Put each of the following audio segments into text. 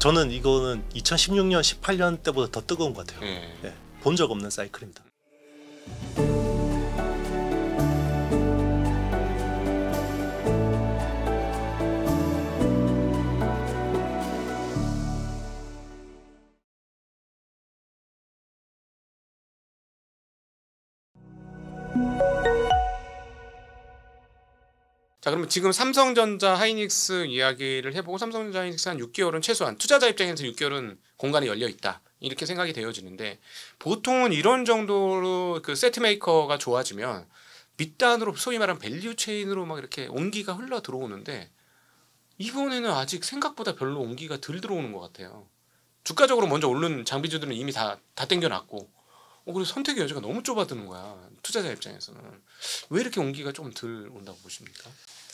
저는 이거는 2016년, 18년 때보다 더 뜨거운 것 같아요. 네, 본 적 없는 사이클입니다. 자, 그러면 지금 삼성전자 하이닉스 이야기를 해보고 삼성전자 하이닉스 한 6개월은 최소한 투자자 입장에서 6개월은 공간이 열려 있다 이렇게 생각이 되어지는데 보통은 이런 정도로 그 세트 메이커가 좋아지면 밑단으로 소위 말하는 밸류 체인으로 막 이렇게 온기가 흘러 들어오는데 이번에는 아직 생각보다 별로 온기가 덜 들어오는 것 같아요. 주가적으로 먼저 오른 장비주들은 이미 다 땡겨놨고 그래서 선택의 여지가 너무 좁아드는 거야. 투자자 입장에서는. 왜 이렇게 온기가 좀 덜 온다고 보십니까?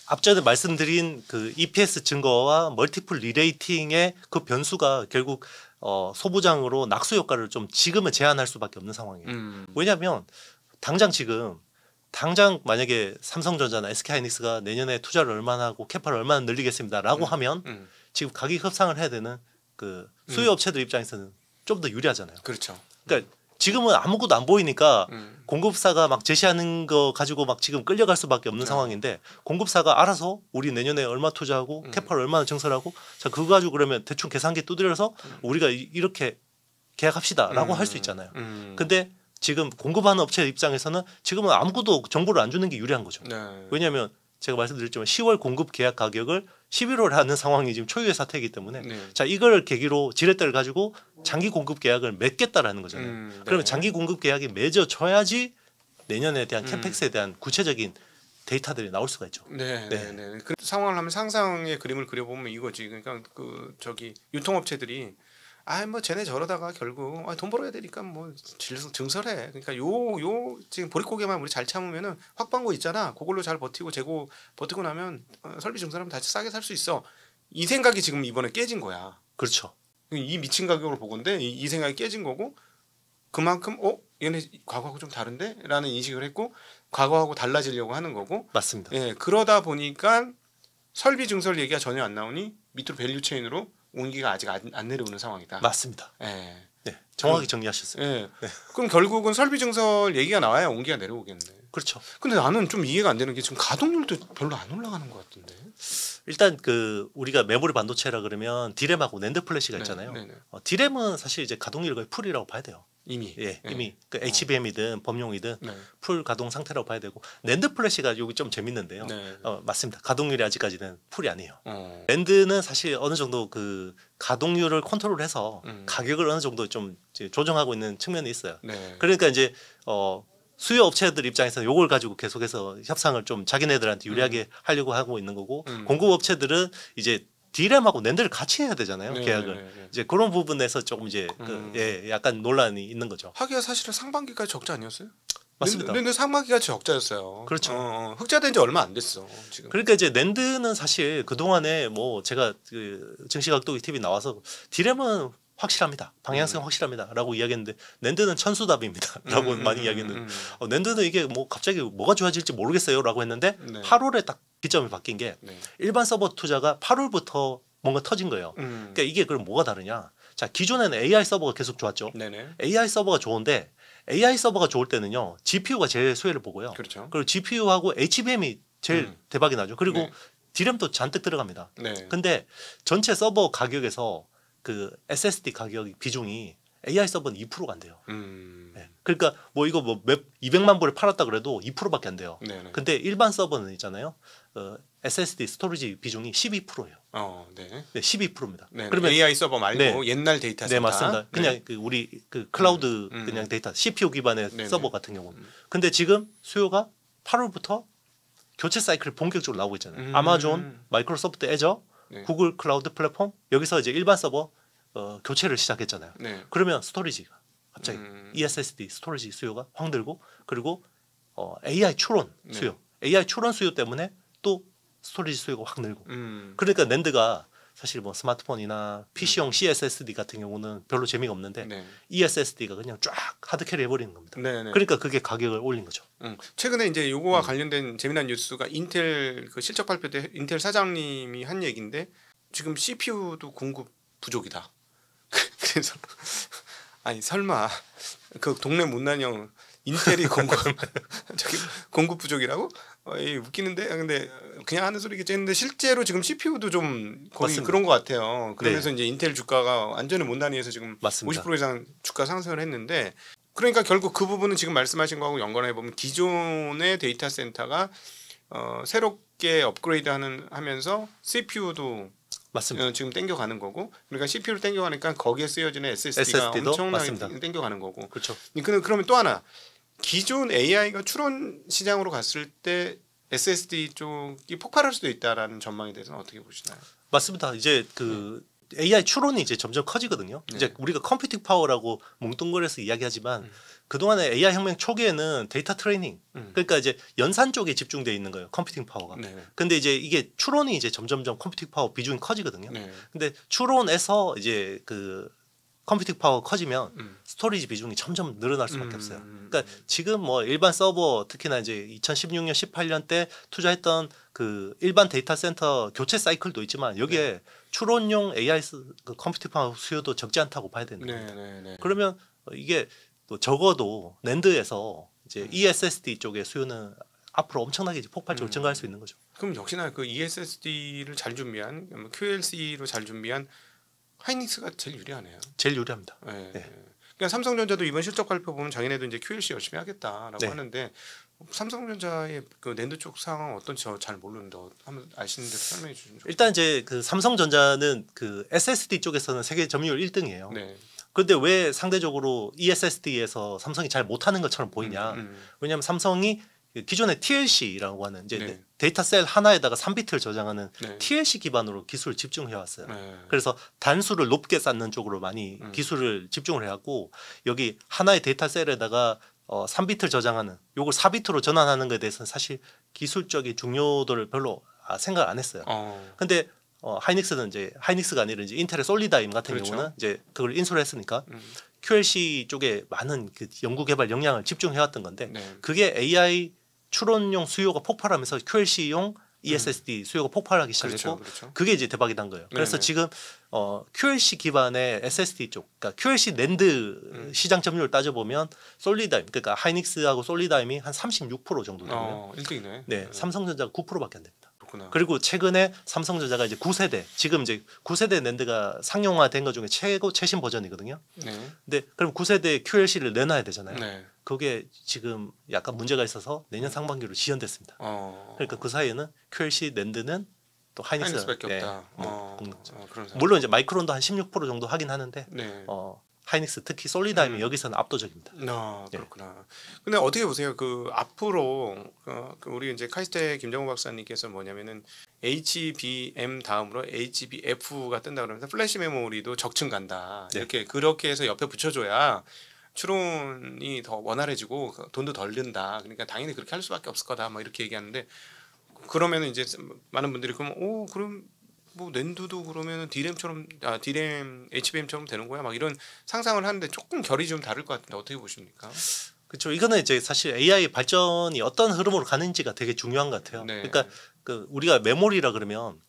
앞전에 말씀드린 그 EPS 증거와 멀티플 리레이팅의 그 변수가 결국 소부장으로 낙수 효과를 좀 지금은 제한할 수밖에 없는 상황이에요. 왜냐하면 당장 만약에 삼성전자나 SK하이닉스가 내년에 투자를 얼마나 하고 캐파를 얼마나 늘리겠습니다라고 하면 지금 가격 협상을 해야 되는 그 수요 업체들 입장에서는 좀 더 유리하잖아요. 그렇죠. 그러니까 지금은 아무것도 안 보이니까 공급사가 막 제시하는 거 가지고 막 지금 끌려갈 수밖에 없는 상황인데 공급사가 알아서 우리 내년에 얼마 투자하고 캐파를 얼마나 증설하고 자 그거 가지고 그러면 대충 계산기 두드려서 우리가 이렇게 계약합시다라고 할 수 있잖아요. 근데 지금 공급하는 업체 입장에서는 지금은 아무것도 정보를 안 주는 게 유리한 거죠. 왜냐하면 제가 말씀드렸지만 10월 공급 계약 가격을 11월에 하는 상황이 지금 초유의 사태이기 때문에 자 이걸 계기로 지렛대를 가지고 장기 공급 계약을 맺겠다라는 거잖아요. 그러면 장기 공급 계약이 맺어져야지 내년에 대한 캠팩스에 대한 구체적인 데이터들이 나올 수가 있죠. 네. 그 상황을 하면 상상의 그림을 그려보면 이거지. 그러니까 그 저기 유통업체들이 뭐 쟤네 저러다가 결국 돈 벌어야 되니까 뭐 증설해. 그러니까 요 지금 보릿고개만 우리 잘 참으면은 확방고 있잖아. 그걸로 잘 버티고 재고 버티고 나면 설비 증설하면 다시 싸게 살 수 있어. 이 생각이 지금 이번에 깨진 거야. 그렇죠. 이 미친 가격으로 보건데 이 생각이 깨진 거고 그만큼 얘네 과거하고 좀 다른데? 라는 인식을 했고 과거하고 달라지려고 하는 거고 맞습니다. 예, 그러다 보니까 설비 증설 얘기가 전혀 안 나오니 밑으로 밸류 체인으로 온기가 아직 안 내려오는 상황이다. 맞습니다. 예. 네, 정확히 정리하셨어요. 예. 네. 그럼 결국은 설비 증설 얘기가 나와야 온기가 내려오겠네. 그렇죠. 근데 나는 좀 이해가 안 되는 게 지금 가동률도 별로 안 올라가는 것 같은데. 일단 그 우리가 메모리 반도체라 그러면 디램하고 낸드 플래시가 있잖아요. 디램은 사실 이제 가동률이 거의 풀이라고 봐야 돼요. 이미. 이미 그 HBM이든 범용이든 풀 가동 상태라고 봐야 되고 낸드 플래시가 여기 좀 재밌는데요. 맞습니다. 가동률이 아직까지는 풀이 아니에요. 낸드는 사실 어느 정도 그 가동률을 컨트롤해서 가격을 어느 정도 좀 조정하고 있는 측면이 있어요. 그러니까 이제 수요 업체들 입장에서는 이걸 가지고 계속해서 협상을 좀 자기네들한테 유리하게 하려고 하고 있는 거고 공급 업체들은 이제 디램하고 낸드를 같이 해야 되잖아요. 계약을. 이제 그런 부분에서 조금 이제 약간 논란이 있는 거죠. 하기가 사실은 상반기까지 적자 아니었어요? 맞습니다. 낸드 상반기까지 적자였어요. 그렇죠. 흑자된 지 얼마 안 됐어. 지금. 그러니까 이제 낸드는 사실 그 동안에 뭐 제가 그 증시각도기 TV 나와서 디램은 확실합니다. 방향성 확실합니다라고 이야기했는데 낸드는 천수답입니다라고 많이 이야기했는데 낸드는 이게 뭐 갑자기 뭐가 좋아질지 모르겠어요라고 했는데 8월에 딱 기점이 바뀐 게 일반 서버 투자가 8월부터 뭔가 터진 거예요. 그러니까 이게 그럼 뭐가 다르냐? 자 기존에는 AI 서버가 계속 좋았죠. AI 서버가 좋은데 AI 서버가 좋을 때는요 GPU가 제일 수혜를 보고요. 그렇죠. 그리고 GPU하고 HBM이 제일 대박이 나죠. 그리고 디램도 잔뜩 들어갑니다. 근데 전체 서버 가격에서 그 SSD 가격 비중이 AI 서버는 2%가 안 돼요. 그러니까 뭐 이거 뭐 200만 불에 팔았다 그래도 2%밖에 안 돼요. 근데 일반 서버는 있잖아요. SSD 스토리지 비중이 12%예요. 네, 12%입니다. 그러면 AI 서버 말고 옛날 데이터 센터. 네, 맞습니다. 그냥 그 우리 그 클라우드 그냥 데이터 CPU 기반의 서버 같은 경우는. 근데 지금 수요가 8월부터 교체 사이클이 본격적으로 나오고 있잖아요. 아마존, 마이크로소프트 애저, 구글 클라우드 플랫폼 여기서 이제 일반 서버 교체를 시작했잖아요. 그러면 스토리지가 갑자기 ESSD 스토리지 수요가 확 늘고 그리고 AI 추론 수요, AI 추론 수요 때문에 또 스토리지 수요가 확 늘고 그러니까 낸드가 사실 뭐 스마트폰이나 PC용 CSSD 같은 경우는 별로 재미가 없는데 ESSD가 그냥 쫙 하드캐리 해버리는 겁니다. 그러니까 그게 가격을 올린 거죠. 최근에 이제 요거와 관련된 재미난 뉴스가 인텔 그 실적 발표 때 인텔 사장님이 한 얘기인데 지금 CPU도 공급 부족이다. 그래서 아니 설마 그 동네 못난형 인텔이 공급 부족이라고? 웃기는데 근데 그냥 하는 소리겠지 했는데 실제로 지금 CPU도 좀 거의 맞습니다. 그런 것 같아요. 그러면서 네. 이제 인텔 주가가 완전히 못난이에서 지금 맞습니다. 50% 이상 주가 상승을 했는데 그러니까 결국 그 부분은 지금 말씀하신 거하고 연관해 보면 기존의 데이터 센터가 새롭게 업그레이드 하면서 CPU도 맞습니다. 지금 땡겨가는 거고 그러니까 CPU를 땡겨가니까 거기에 쓰여지는 SSD가 SSD 도 엄청나게 맞습니다. 땡겨가는 거고 그렇죠. 그러면 또 하나 기존 AI가 추론 시장으로 갔을 때 SSD 쪽이 폭발할 수도 있다라는 전망에 대해서는 어떻게 보시나요? 맞습니다. 이제 그 AI 추론이 이제 점점 커지거든요. 네. 이제 우리가 컴퓨팅 파워라고 뭉뚱그려서 이야기하지만 그동안에 AI 혁명 초기에는 데이터 트레이닝 그러니까 이제 연산 쪽에 집중돼 있는 거예요. 컴퓨팅 파워가. 네. 근데 이제 이게 추론이 이제 점점점 컴퓨팅 파워 비중이 커지거든요. 네. 근데 추론에서 이제 그 컴퓨팅 파워가 커지면 스토리지 비중이 점점 늘어날 수밖에 없어요. 그러니까 지금 뭐 일반 서버 특히나 이제 2016년 18년 때 투자했던 그 일반 데이터 센터 교체 사이클도 있지만 여기에 추론용 AI 그 컴퓨팅 파워 수요도 적지 않다고 봐야 되는 겁니다. 네. 그러면 이게 또 적어도 낸드에서 이제 ESSD 쪽의 수요는 앞으로 엄청나게 이제 폭발적으로 증가할 수 있는 거죠. 그럼 역시나 그 ESSD를 잘 준비한 QLC로 잘 준비한 하이닉스가 제일 유리하네요. 제일 유리합니다. 네. 네. 그러니까 삼성전자도 이번 실적 발표 보면 자기네도 이제 QLC 열심히 하겠다라고 네. 하는데 삼성전자의 그 낸드 쪽 상황 어떤지 저 잘 모르는데 한번 아시는 대로 설명해 주시면 좋겠어요. 일단 이제 그 삼성전자는 그 SSD 쪽에서는 세계 점유율 1등이에요. 네. 그런데 왜 상대적으로 ESSD에서 삼성이 잘 못하는 것처럼 보이냐? 왜냐하면 삼성이 기존의 TLC라고 하는 이제 네. 데이터 셀 하나에다가 3비트를 저장하는 네. TLC 기반으로 기술을 집중해 왔어요. 네. 그래서 단수를 높게 쌓는 쪽으로 많이 기술을 집중을 해왔고 여기 하나의 데이터 셀에다가 3비트를 저장하는 요걸 4비트로 전환하는 것에 대해서는 사실 기술적인 중요도를 별로 생각 안 했어요. 근데 하이닉스는 이제 하이닉스가 아니라 이제 인텔의 솔리다임 같은 그렇죠. 경우는 이제 그걸 인수를 했으니까 QLC 쪽에 많은 그 연구 개발 역량을 집중해 왔던 건데 네. 그게 AI 추론용 수요가 폭발하면서 QLC용 ESSD 수요가 폭발하기 시작했고 그렇죠. 그게 이제 대박이 난 거예요. 그래서 네네. 지금 QLC 기반의 SSD 쪽, 그러니까 QLC 낸드 시장 점유율 따져 보면 솔리다임, 그러니까 하이닉스하고 솔리다임이 한 36% 정도 되고요. 1등이네. 네, 삼성전자가 9%밖에 안 됩니다. 그렇구나. 그리고 최근에 삼성전자가 이제 9세대, 지금 이제 9세대 낸드가 상용화된 것 중에 최신 버전이거든요. 네. 근데 그럼 9세대 QLC를 내놔야 되잖아요. 네. 그게 지금 약간 문제가 있어서 내년 상반기로 지연됐습니다. 그러니까 그 사이에는 QLC 낸드는 또 하이닉스밖에 네, 없다. 먹는 거죠. 그런 상황. 물론 이제 마이크론도 한 16% 정도 하긴 하는데 네. 하이닉스 특히 솔리다임이 여기서는 압도적입니다. 그렇구나. 근데 어떻게 보세요? 그 앞으로 그 우리 이제 카이스트 김정우 박사님께서 뭐냐면은 HBM 다음으로 HBF가 뜬다 그러면서 플래시 메모리도 적층 간다. 네. 이렇게 그렇게 해서 옆에 붙여줘야 추론이 더 원활해지고 돈도 덜 든다. 그러니까 당연히 그렇게 할 수밖에 없을 거다. 뭐 이렇게 얘기하는데 그러면은 이제 많은 분들이 그럼 뭐 낸드도 그러면은 디램 HBM처럼 되는 거야? 막 이런 상상을 하는데 조금 결이 좀 다를 것 같은데 어떻게 보십니까? 그렇죠. 이거는 이제 사실 AI 발전이 어떤 흐름으로 가는지가 되게 중요한 것 같아요. 네. 그러니까 그 우리가 메모리라 그러면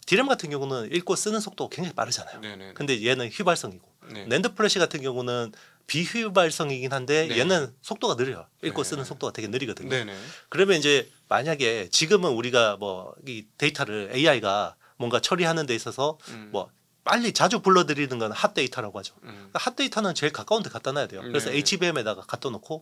디램 같은 경우는 읽고 쓰는 속도가 굉장히 빠르잖아요. 네네. 근데 얘는 휘발성이고 네. 낸드 플래시 같은 경우는 비휘발성이긴 한데 네. 얘는 속도가 느려요. 읽고 네. 쓰는 속도가 되게 느리거든요. 네네. 그러면 이제 만약에 지금은 우리가 뭐 이 데이터를 AI가 뭔가 처리하는 데 있어서 뭐 빨리 자주 불러들이는 건 핫데이터라고 하죠. 핫데이터는 제일 가까운 데 갖다 놔야 돼요. 그래서 네. HBM에다가 갖다 놓고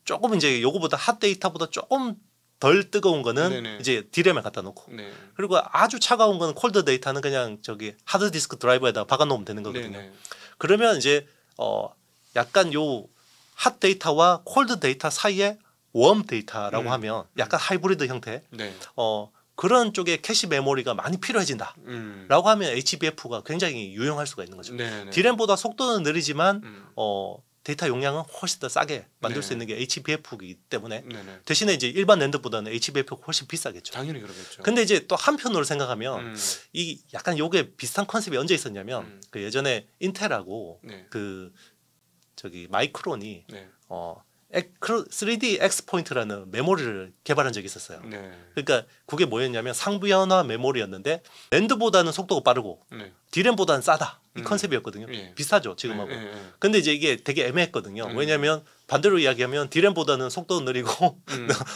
조금 이제 요거보다 핫데이터보다 조금 덜 뜨거운 거는 네네. 이제 디램에 갖다 놓고 네. 그리고 아주 차가운 거는 콜드 데이터는 그냥 저기 하드 디스크 드라이버에다 박아 놓으면 되는 거거든요. 네네. 그러면 이제 약간 요 핫 데이터와 콜드 데이터 사이에 웜 데이터라고 하면 약간 하이브리드 형태 네. 그런 쪽에 캐시 메모리가 많이 필요해진다라고 하면 HBF가 굉장히 유용할 수가 있는 거죠. 네네. 디램보다 속도는 느리지만 데이터 용량은 훨씬 더 싸게 만들 수 네. 있는 게 HBF이기 때문에 네네. 대신에 이제 일반 낸드보다는 HBF가 훨씬 비싸겠죠. 당연히 그러겠죠. 근데 이제 또 한편으로 생각하면 이 약간 요게 비슷한 컨셉이 언제 있었냐면 그 예전에 인텔하고 네. 그 저기 마이크론이 네. 3D X 포인트라는 메모리를 개발한 적이 있었어요. 네. 그러니까 그게 뭐였냐면 상부연화 메모리였는데 랜드보다는 속도가 빠르고 네. D램보다는 싸다 이 컨셉이었거든요. 예. 비슷하죠 지금하고. 예. 근데 이제 이게 되게 애매했거든요. 왜냐하면 반대로 이야기하면 D램보다는 속도는 느리고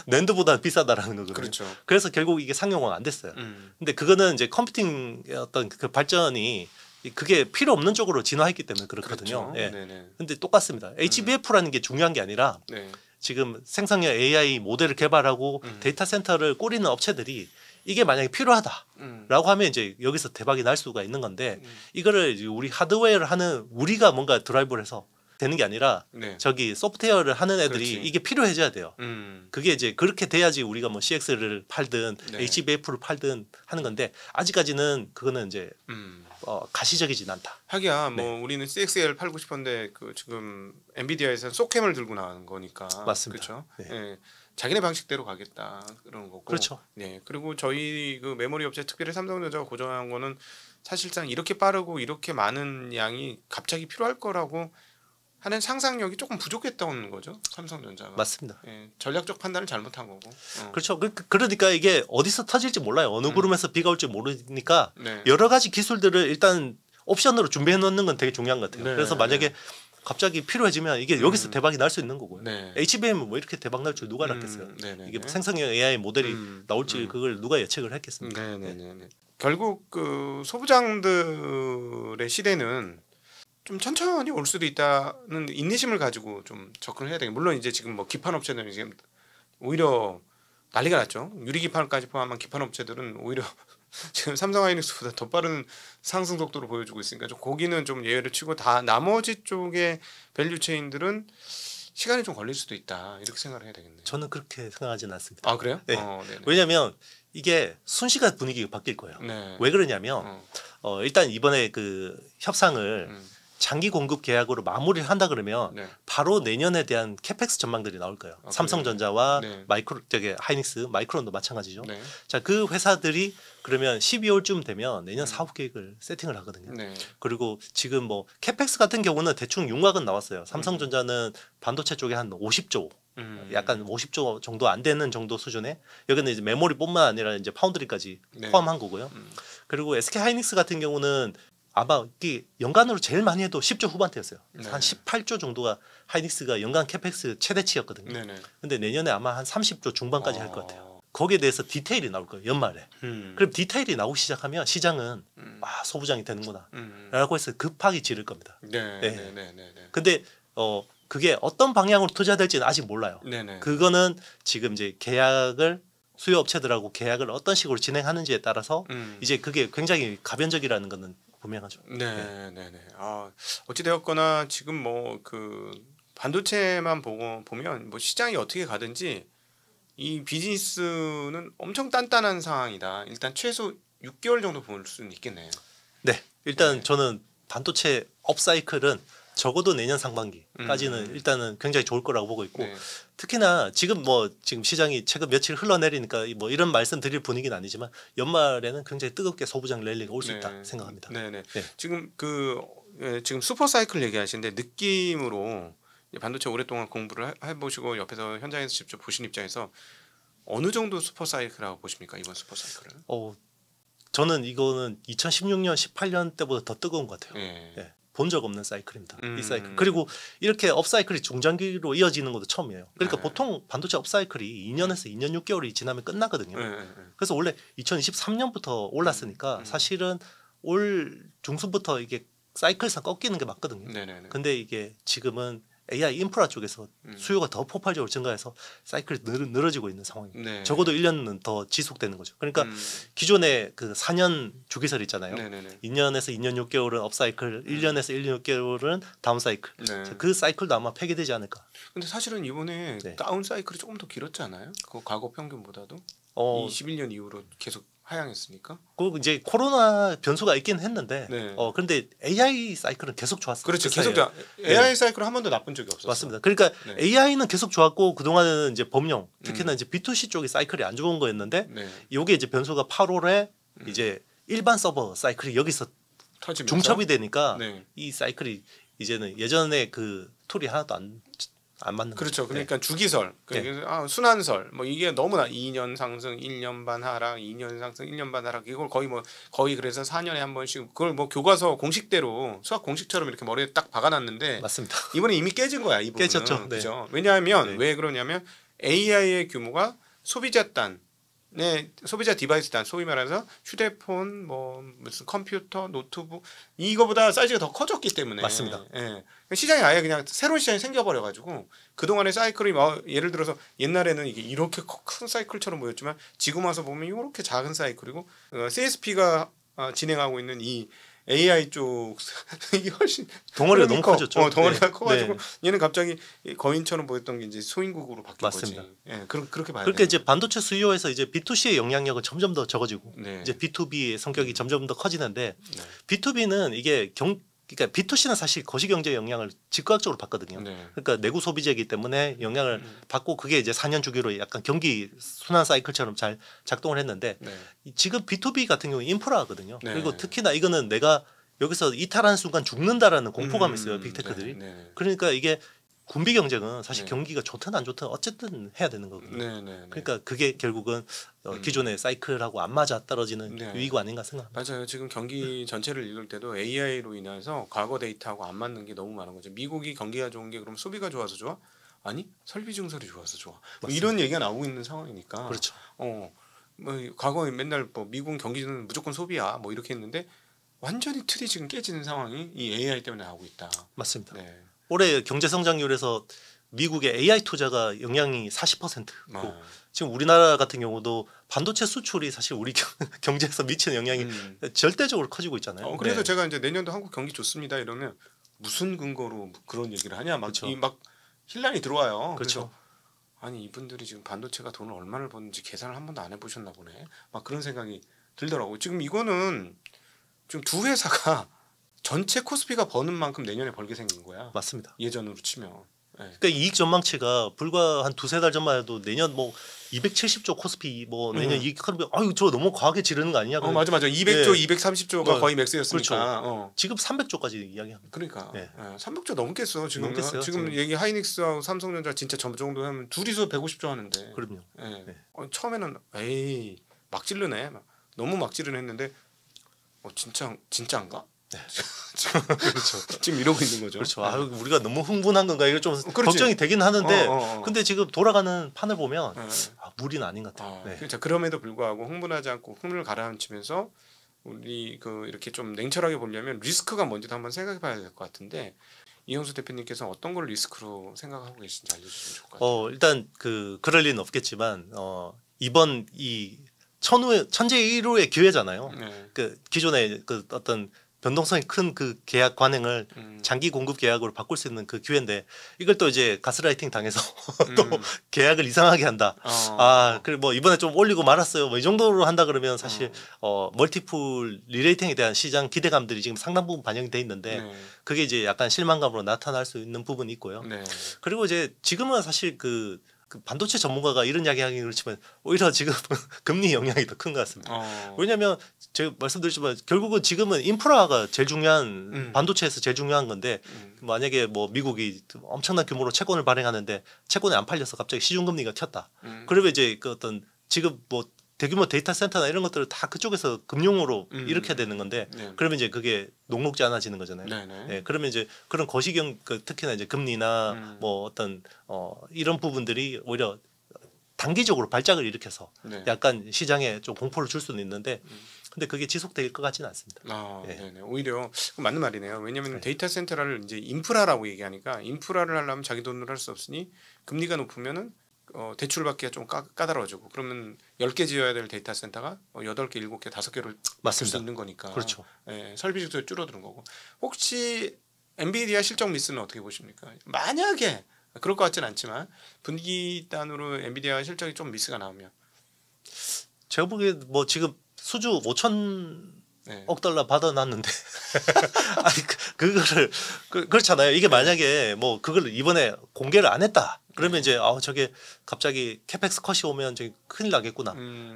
랜드보다는 비싸다라는 거거든요. 그렇죠. 그래서 결국 이게 상용화가 안 됐어요. 근데 그거는 이제 컴퓨팅 어떤 그 발전이 그게 필요 없는 쪽으로 진화했기 때문에 그렇거든요. 그렇죠. 예. 네네. 근데 똑같습니다. HBF라는 게 중요한 게 아니라 네. 지금 생성형 AI 모델을 개발하고 데이터 센터를 꾸리는 업체들이 이게 만약에 필요하다라고 하면 이제 여기서 대박이 날 수가 있는 건데 이거를 이제 우리 하드웨어를 하는 우리가 뭔가 드라이브를 해서 되는 게 아니라 네. 저기 소프트웨어를 하는 애들이 그렇지. 이게 필요해져야 돼요. 그게 이제 그렇게 돼야지 우리가 뭐 CX를 팔든 네. HBF를 팔든 하는 건데 아직까지는 그거는 이제 가시적이진 않다. 하기야 네. 뭐 우리는 CXL 팔고 싶었는데 그 지금 엔비디아에서 소캠을 들고 나온 거니까 맞습니다. 그렇죠. 네. 예. 자기네 방식대로 가겠다 그런 거고. 그렇죠. 네. 그리고 저희 그 메모리 업체 특별히 삼성전자가 고정한 거는 사실상 이렇게 빠르고 이렇게 많은 양이 갑자기 필요할 거라고 하는 상상력이 조금 부족했던 거죠 삼성전자가. 맞습니다. 예. 전략적 판단을 잘못한 거고. 그렇죠. 그러니까 이게 어디서 터질지 몰라요. 어느 구름에서 비가 올지 모르니까 네. 여러 가지 기술들을 일단 옵션으로 준비해 놓는 건 되게 중요한 것 같아요. 네, 그래서 만약에 갑자기 필요해지면 이게 여기서 대박이 날 수 있는 거고요. 네. HBM은 뭐 이렇게 대박 날 줄 누가 알았겠어요. 네네네. 이게 뭐 생성형 AI 모델이 나올지 그걸 누가 예측을 했겠습니까? 네네네. 결국 그 소부장들의 시대는 좀 천천히 올 수도 있다는 인내심을 가지고 좀 접근을 해야 되겠. 물론 이제 지금 뭐 기판 업체들은 지금 오히려 난리가 났죠. 유리 기판까지 포함한 기판 업체들은 오히려 지금 삼성 하이닉스보다 더 빠른 상승 속도를 보여주고 있으니까 좀 거기는 좀 예외를 치고 다 나머지 쪽의 밸류 체인들은 시간이 좀 걸릴 수도 있다 이렇게 생각을 해야 되겠네요. 저는 그렇게 생각하지는 않습니다. 아 그래요? 네. 네네. 왜냐하면 이게 순식간 분위기가 바뀔 거예요. 네. 왜 그러냐면 일단 이번에 그 협상을 장기 공급 계약으로 마무리를 한다 그러면 네. 바로 내년에 대한 캐펙스 전망들이 나올 거예요. 아, 삼성전자와 네. 하이닉스, 마이크론도 마찬가지죠. 네. 자, 그 회사들이 그러면 12월쯤 되면 내년 사업 계획을 세팅을 하거든요. 네. 그리고 지금 뭐 캐펙스 같은 경우는 대충 윤곽은 나왔어요. 삼성전자는 반도체 쪽에 한 50조, 약간 50조 정도 안 되는 정도 수준에 여기는 이제 메모리뿐만 아니라 이제 파운드리까지 네. 포함한 거고요. 그리고 SK 하이닉스 같은 경우는 아마 이 연간으로 제일 많이 해도 10조 후반대였어요. 네. 한 18조 정도가 하이닉스가 연간 캐펙스 최대치였거든요. 네네. 근데 내년에 아마 한 30조 중반까지 할 것 같아요. 거기에 대해서 디테일이 나올 거예요. 연말에. 그럼 디테일이 나오기 시작하면 시장은 소부장이 되는구나 라고 해서 급하게 지를 겁니다. 네네네네. 근데 그게 어떤 방향으로 투자될지는 아직 몰라요. 네네. 그거는 지금 이제 계약을 수요 업체들하고 계약을 어떤 식으로 진행하는지에 따라서 이제 그게 굉장히 가변적이라는 거는 분명하죠. 네네네. 아 어찌 되었거나 지금 뭐 그 반도체만 보면 뭐 시장이 어떻게 가든지 이 비즈니스는 엄청 단단한 상황이다. 일단 최소 6개월 정도 볼 수는 있겠네요. 네, 일단 저는 반도체 업사이클은 적어도 내년 상반기까지는 일단은 굉장히 좋을 거라고 보고 있고 네. 특히나 지금 시장이 최근 며칠 흘러내리니까 뭐 이런 말씀 드릴 분위기는 아니지만 연말에는 굉장히 뜨겁게 소부장 랠리가 올 수 있다 생각합니다. 네네. 네. 지금 지금 슈퍼 사이클 얘기하시는데 느낌으로 반도체 오랫동안 공부를 해보시고 옆에서 현장에서 직접 보신 입장에서 어느 정도 슈퍼 사이클이라고 보십니까 이번 슈퍼 사이클은? 저는 이거는 2016년, 18년 때보다 더 뜨거운 것 같아요. 네. 본 적 없는 사이클입니다. 이 사이클. 그리고 이렇게 업사이클이 중장기로 이어지는 것도 처음이에요. 그러니까 보통 반도체 업사이클이 2년에서 2년 6개월이 지나면 끝나거든요. 그래서 원래 2023년부터 올랐으니까 사실은 올 중순부터 이게 사이클상 꺾이는 게 맞거든요. 네네네. 근데 이게 지금은 AI 인프라 쪽에서 수요가 더 폭발적으로 증가해서 사이클이 늘어지고 있는 상황입니다. 네. 적어도 1년은 더 지속되는 거죠. 그러니까 기존에 그 4년 주기설 있잖아요. 네네네. 2년에서 2년 6개월은 업 사이클, 1년에서 1년 6개월은 다운 사이클. 네. 그 사이클도 아마 폐기되지 않을까. 근데 사실은 이번에 네. 다운 사이클이 조금 더 길었지 않아요? 그 과거 평균보다도 21년 이후로 계속 하향했으니까. 그 이제 코로나 변수가 있긴 했는데, 네. 그런데 AI 사이클은 계속 좋았어요. 그렇죠. 그 계속 사이에. AI 사이클은 한 번도 나쁜 적이 없었어요. 맞습니다. 그러니까 네. AI는 계속 좋았고 그 동안에는 이제 범용, 특히나 이제 B2C 쪽이 사이클이 안 좋은 거였는데, 네. 이게 이제 변수가 8월에 이제 일반 서버 사이클이 여기서 터지면서 중첩이 되니까 네. 이 사이클이 이제는 예전에 그 툴이 하나도 안 안 맞는 그렇죠. 거죠. 그러니까 주기설, 그러니까 순환설, 뭐 이게 너무나 2년 상승, 1년 반 하락, 2년 상승, 1년 반 하락 이걸 거의 그래서 4년에 한 번씩 그걸 뭐 교과서 공식대로 수학 공식처럼 이렇게 머리에 딱 박아놨는데 맞습니다. 이번에 이미 깨진 거야 이 부분은. 깨졌죠. 네. 그죠? 왜냐하면 네. 왜 그러냐면 AI의 규모가 소비자 디바이스 단 소위 말해서 휴대폰 뭐 무슨 컴퓨터 노트북 이거보다 사이즈가 더 커졌기 때문에 맞습니다. 예. 시장이 아예 그냥 새로운 시장이 생겨버려 가지고 그동안의 사이클이 예를 들어서 옛날에는 이게 이렇게 큰 사이클처럼 보였지만 지금 와서 보면 이렇게 작은 사이클이고 CSP가 진행하고 있는 이 AI 쪽 이게 훨씬 덩어리가 너무 커졌죠. 덩어리가 네. 커가지고 네. 얘는 갑자기 거인처럼 보였던 게 이제 소인국으로 바뀐 맞습니다. 거지. 예, 그렇게 봐야 그렇게 돼요. 이제 반도체 수요에서 이제 B2C의 영향력은 점점 더 적어지고 네. 이제 B2B의 성격이 점점 더 커지는데 네. B2B는 이게 그러니까 B2C는 사실 거시경제 영향을 즉각적으로 받거든요. 네. 그러니까 내구 소비재이기 때문에 영향을 받고 그게 이제 4년 주기로 약간 경기 순환 사이클처럼 잘 작동을 했는데 네. 지금 B2B 같은 경우는 인프라거든요. 네. 그리고 특히나 이거는 내가 여기서 이탈하는 순간 죽는다라는 공포감이 있어요. 빅테크들이. 네. 그러니까 이게 군비 경쟁은 사실 네. 경기가 좋든 안 좋든 어쨌든 해야 되는 거거든요. 네. 그러니까 그게 결국은 기존의 사이클하고 안 맞아 떨어지는 네. 위기가 아닌가 생각합니다. 맞아요. 지금 경기 전체를 읽을 때도 AI로 인해서 과거 데이터하고 안 맞는 게 너무 많은 거죠. 미국이 경기가 좋은 게 그럼 소비가 좋아서 좋아? 아니 설비 증설이 좋아서 좋아. 뭐 이런 얘기가 나오고 있는 상황이니까. 그렇죠. 뭐 과거에 맨날 뭐 미국 경기는 무조건 소비야 뭐 이렇게 했는데 완전히 틀이 지금 깨지는 상황이 이 AI 때문에 나오고 있다. 맞습니다. 네. 올해 경제 성장률에서 미국의 AI 투자가 영향이 40%고 지금 우리나라 같은 경우도 반도체 수출이 사실 우리 경제에서 미치는 영향이 절대적으로 커지고 있잖아요. 그래서 네. 제가 이제 내년도 한국 경기 좋습니다 이러면 무슨 근거로 그런 얘기를 하냐 막 힐난이 들어와요. 그렇죠. 그래서 아니 이분들이 지금 반도체가 돈을 얼마를 버는지 계산을 한 번도 안 해보셨나 보네. 막 그런 생각이 들더라고요. 지금 이거는 지금 두 회사가 전체 코스피가 버는 만큼 내년에 벌게 생긴 거야. 맞습니다. 예전으로 치면. 네. 그러니까 이익 전망치가 불과 한 두세 달 전만 해도 내년 뭐 270조 코스피 뭐 내년 이익 하면 아유 저 너무 과하게 지르는 거 아니냐. 맞아. 200조, 230조가 거의 맥스였으니까. 그렇죠. 지금 300조까지 이야기합니다. 그러니까 네. 300조 넘겠어 지금. 넘겠어요, 지금 얘기 하이닉스하고 삼성전자 진짜 저 정도 하면 둘이서 150조 하는데. 그럼요. 네. 네. 처음에는 에이 막 지르네. 너무 막 지르네 했는데 진짜인가? 네. 그렇죠. 지금 이러고 있는 거죠. 그렇죠. 아, 우리가 너무 흥분한 건가 이거 좀 그렇지. 걱정이 되긴 하는데 근데 지금 돌아가는 판을 보면 무리는 아닌 것 같아요. 네. 그렇죠. 그럼에도 불구하고 흥분하지 않고 흥분을 가라앉히면서 우리 이렇게 좀 냉철하게 보려면 리스크가 뭔지도 한번 생각해봐야 될 것 같은데 이영수 대표님께서 어떤 걸 리스크로 생각하고 계신지 알려주시면 좋을 것 같아요. 일단 그럴 리는 없겠지만 이번 이 천재일우의 기회잖아요. 네. 그 기존의 그 어떤 변동성이 큰 그 계약 관행을 장기 공급 계약으로 바꿀 수 있는 그 기회인데 이걸 또 이제 가스라이팅 당해서 또 계약을 이상하게 한다. 그리고 뭐 이번에 좀 올리고 말았어요. 뭐 이 정도로 한다 그러면 사실 멀티풀 리레이팅에 대한 시장 기대감들이 지금 상당 부분 반영이 돼 있는데 그게 이제 약간 실망감으로 나타날 수 있는 부분이 있고요. 네. 그리고 이제 지금은 사실 그 반도체 전문가가 이런 이야기하기 그렇지만 오히려 지금 금리 영향이 더 큰 것 같습니다. 왜냐하면 제가 말씀드렸지만 결국은 지금은 인프라가 제일 중요한 반도체에서 제일 중요한 건데 만약에 뭐 미국이 엄청난 규모로 채권을 발행하는데 채권이 안 팔려서 갑자기 시중금리가 튀었다. 그러면 이제 그 어떤 지금 뭐 대규모 데이터 센터나 이런 것들을 다 그쪽에서 금융으로 일으켜야 되는 건데 그러면 이제 그게 녹록지 않아지는 거잖아요. 네, 그러면 이제 그런 거시경 특히나 이제 금리나 뭐 어떤 이런 부분들이 오히려 단기적으로 발작을 일으켜서 약간 시장에 좀 공포를 줄 수는 있는데 근데 그게 지속될 것 같지는 않습니다. 네네. 오히려 맞는 말이네요. 왜냐하면 데이터 센터를 이제 인프라라고 얘기하니까 인프라를 하려면 자기 돈으로 할 수 없으니 금리가 높으면은 대출 받기가 좀 까다로워지고 그러면 10개 지어야 될 데이터 센터가 8개, 7개, 5개를 받을 수 있는 거니까. 그렇죠. 설비주도 줄어드는 거고. 혹시 엔비디아 실적 미스는 어떻게 보십니까? 만약에 그럴 것 같지는 않지만 분기단으로 엔비디아 실적이 좀 미스가 나오면 제가 보기에 뭐 지금 수주 5천억 달러 받아놨는데 아니 그거를 그렇잖아요. 이게 만약에 뭐 그걸 이번에 공개를 안 했다. 그러면 이제 저게 갑자기 캐펙스 컷이 오면 저기 큰일 나겠구나.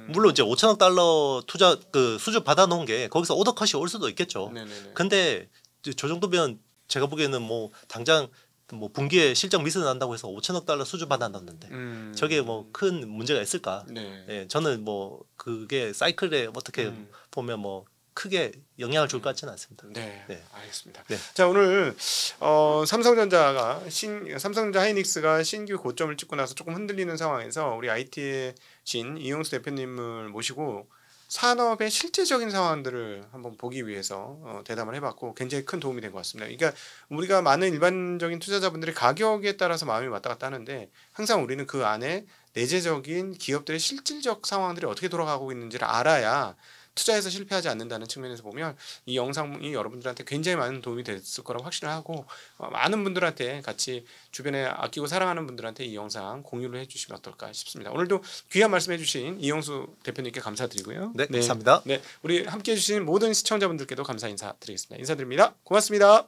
물론 이제 5천억 달러 투자 그 수주 받아놓은 게 거기서 오더 컷이 올 수도 있겠죠. 근데 저 정도면 제가 보기에는 뭐 당장 뭐 분기에 실적 미스 난다고 해서 5천억 달러 수주 받아놨는데 저게 뭐 큰 문제가 있을까? 네. 예, 저는 뭐 그게 사이클에 어떻게 보면 뭐 크게 영향을 줄 것 같지는 않습니다. 네, 네. 알겠습니다. 네. 자, 오늘 삼성전자 하이닉스가 신규 고점을 찍고 나서 조금 흔들리는 상황에서 우리 IT의 신 이용수 대표님을 모시고 산업의 실제적인 상황들을 한번 보기 위해서 대담을 해봤고 굉장히 큰 도움이 된 것 같습니다. 그러니까 우리가 많은 일반적인 투자자분들이 가격에 따라서 마음이 왔다 갔다 하는데 항상 우리는 그 안에 내재적인 기업들의 실질적 상황들이 어떻게 돌아가고 있는지를 알아야 투자에서 실패하지 않는다는 측면에서 보면 이 영상이 여러분들한테 굉장히 많은 도움이 됐을 거라고 확신을 하고 많은 분들한테 같이 주변에 아끼고 사랑하는 분들한테 이 영상 공유를 해주시면 어떨까 싶습니다. 오늘도 귀한 말씀해주신 이영수 대표님께 감사드리고요. 네, 감사합니다. 네, 우리 함께해주신 모든 시청자분들께도 감사 인사드리겠습니다. 인사드립니다. 고맙습니다.